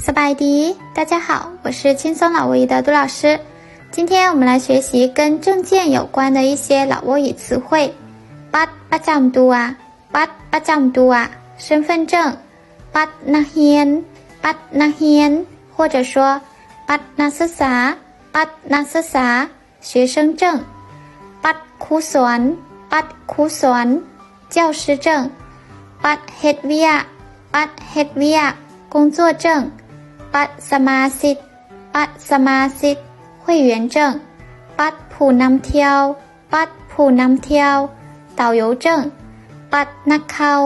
สบายดี大家好我是轻松老挝语的杜老师今天我们来学习跟证件有关的一些老挝语词汇บัตรประจำตัวบัตรประจำตัว身份证บัตรนักเรียนบัตรนักเรียน或者说บัตรนักศึกษาบัตรนักศึกษา学生证บัตรครูสอนบัตรครูสอน教师证บัตรเฮ็ดเวียกบัตรเฮ็ดเวียก工作证บัตรสมาชิกบัตรสมาชิก会员证บัตรผู้นำเที่ยวบัตรผู้นำเที่ยว导游证บัตรนักข่าว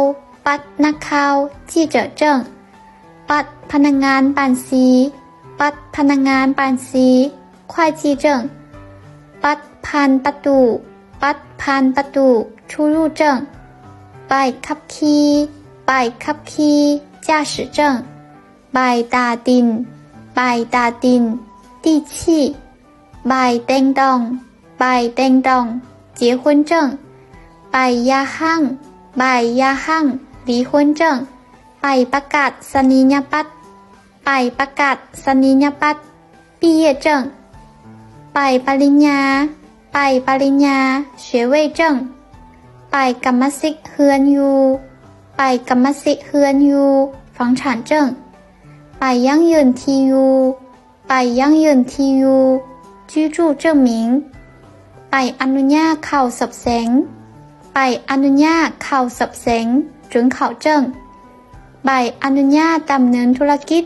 บัตรนักข่าว记者证บัตรพนักงานบัญชีบัตรพนักงานบัญชี会计证บัตรผ่านประตูบัตรผ่านประตู出入证ใบขับขี่ใบขับขี่驾驶证ใบตาดินใบตาดิน地契ใบแดงดองใบแดงดอง结婚证ใบยาหั่งใบยาหั่ง离婚证ใบประกาศนียบัตรใบประกาศนียบัตร毕业证ใบปริญญาใบปริญญา学位证ใบกรรมสิทธิ์เฮือนอยู่ใบกรรมสิทธิ์เฮือนอยู่房产证ใบยั่งยืนที่อยู่ใบยั่งยืนที่อยู่居住证明ใบอนุญาตเข้าสับแสงใบอนุญาตเข้าสับแสง准考证ใบอนุญาตดำเนินธุรกิจ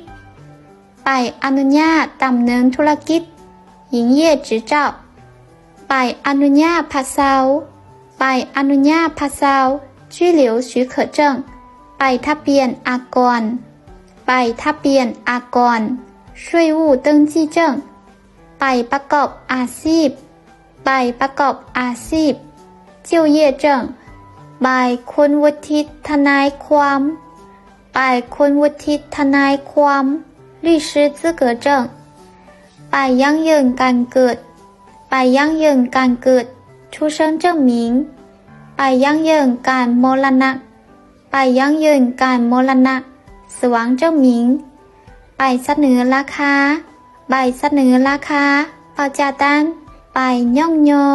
ใบอนุญาตดำเนินธุรกิจ营业执照ใบอนุญาตพักเซาใบอนุญาตพักเซา居留许可证ใบทะเบียนอากรใบทะเบียนอากร税务登记证ใบประกอบอาชีพใบประกอบอาชีพ就业证ใบคุณวุฒิทนายความใบคุณวุฒิทนายความ律师资格证ใบยั่งยืนการเกิดใบยั่งยืนการเกิด出生证明ใบยั่งยืนการมรณะใบยั่งยืนการมรณะ死亡证明ใบเสนอราคาใบเสนอราคา报价单ใบย่องยอ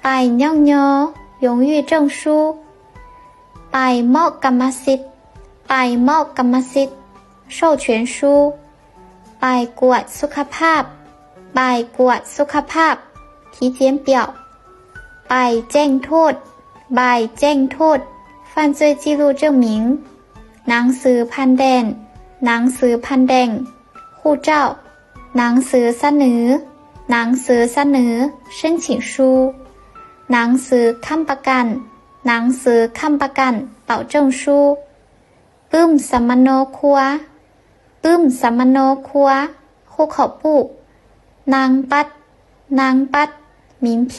ใบย่องยอ荣誉证书ใบมอบกรรมสิทธิ์ใบมอบกรรมสิทธิ์授权书ใบกวดสุขภาพใบกวดสุขภาพ体检表ใบแจ้งโทษใบแจ้งโทษ犯罪记录证明หนังสือพันแดนหนังสือพันแดง护照หนังสือเสนอหนังสือเสนอ申请书หนังสือค้ำประกันหนังสือค้ำประกัน保证书ปึ้มสมโนครัวปึ้มสมโนครัว户口簿นางปัดนางปัด名片